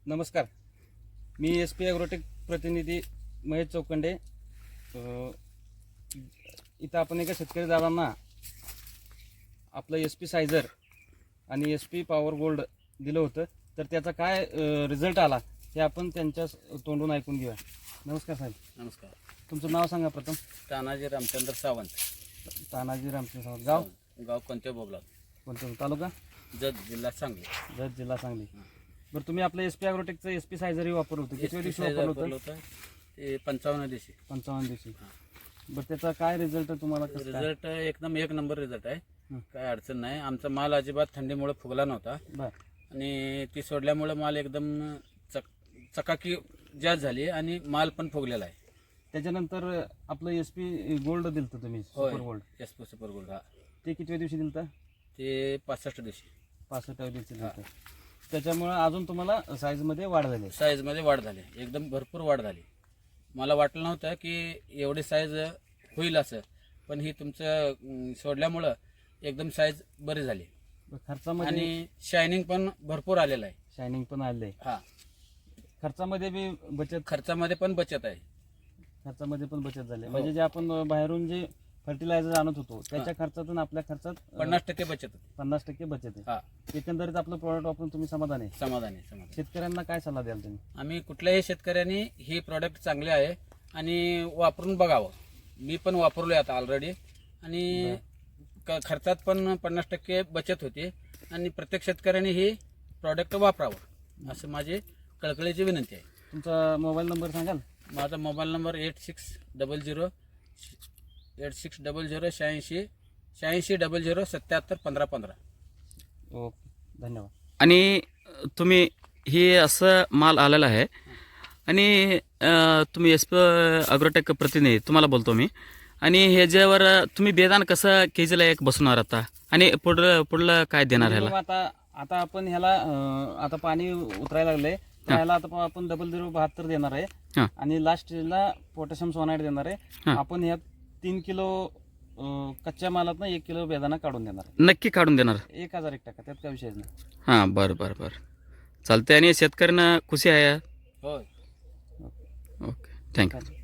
नमस्कार, मी SP agrotech प्रतिनिधी महेश चौकंडे. इथं आपण एका शेतकरी दादांना आपलं SP सायझर आणि SP पॉवर गोल्ड दिलं होतं, तर त्याचा काय रिझल्ट आला हे आपण त्यांच्या तोंडून ऐकून घेऊया. नमस्कार साहेब. नमस्कार. तुमचं नाव सांगा प्रथम. तानाजी रामचंद्र सावंत. तानाजी रामचंद्र सावंत. गाव गाव कोणत्या बोबला? कोणतं? तालुका जत, जिल्हा सांगली. जत, जिल्हा सांगली. बरं, तुम्ही आपलं SP ॲग्रोटेकचं SP सायझर वापरलं होतं. किती दिवशी वापरलं होतं? ते 55 दिवशी. 55 दिवशी. बरं, त्याचा काय रिझल्ट तुम्हाला? रिझल्ट एकदम एक नंबर रिझल्ट आहे. हं. काय अडचण नाही. आमचा माल अजिबात थंडीमुळे फुगला नव्हता. बरं. आणि ती सोडल्यामुळे माल एकदम चकाकी जास्त झाली आणि माल पण फुगलेला आहे. त्याच्यानंतर आपलं SP गोल्ड दिलं होतं तुम्ही, होय. Super gold. SP super gold. हा, ते कितव्या दिवशी दिलं होतं? ते 65 दिवशी. 65व्या दिवशी दिलं होतं. त्याच्यामुळे अजून तुम्हाला साईजमध्ये वाढ झाली. साईजमध्ये वाढ झाली, एकदम भरपूर वाढ झाली. मला वाटलं नव्हतं की एवढी साईज होईल असं, पण ही तुमचं सोडल्यामुळं एकदम साईज बरी झाली. खर्चामध्ये आणि शायनिंग पण भरपूर आलेलं आहे. शायनिंग पण आले. हा, खर्चामध्ये बी बचत. खर्चामध्ये पण बचत आहे. खर्चामध्ये पण बचत झाली. हो. म्हणजे जे आपण बाहेरून जे फर्टिलायझर आणत होतो त्याच्या खर्चातून आपल्या खर्चात 50% बचत होते. 50% बचत आहे. हा, एकंदरीत आपलं प्रोडक्ट वापरून तुम्ही समाधान आहे? समाधानी. शेतकऱ्यांना काय सल्ला द्याल तुम्ही? आम्ही कुठल्याही शेतकऱ्यांनी हे प्रॉडक्ट चांगले आहे आणि वापरून बघावं. मी पण वापरलोय आता ऑलरेडी. आणि खर्चात पण 50% बचत होते. आणि प्रत्येक शेतकऱ्यांनी हे प्रॉडक्ट वापरावं असं माझी कळकळीची विनंती आहे. तुमचा मोबाईल नंबर सांगाल? माझा मोबाईल नंबर 8600 8600 8600 77 15 15. ओके, धन्यवाद. आणि तुम्ही हे असं माल आलेला आहे आणि तुम्ही SP ॲग्रोटेक प्रतिनिधी तुम्हाला बोलतो मी. आणि ह्याच्यावर तुम्ही बेदान कसं केजीला एक बसवणार आता आणि पुढलं काय देणार ह्याला? आता आपण ह्याला आता पाणी उतरायला लागले, ह्याला आता आपण 0072 देणार आहे. हां. आणि लास्टला पोटॅशियम सोनाईट देणार आहे. हां. आपण ह्यात 3 किलो कच्च्या मालात 1 किलो बेदाना काढून देणार आहे. नक्की काढून देणार? 1001%, त्यात काय विषय नाही. हां, बरं चालते. आणि शेतकऱ्यांना खुशी आहे. होय. Okay, thank you.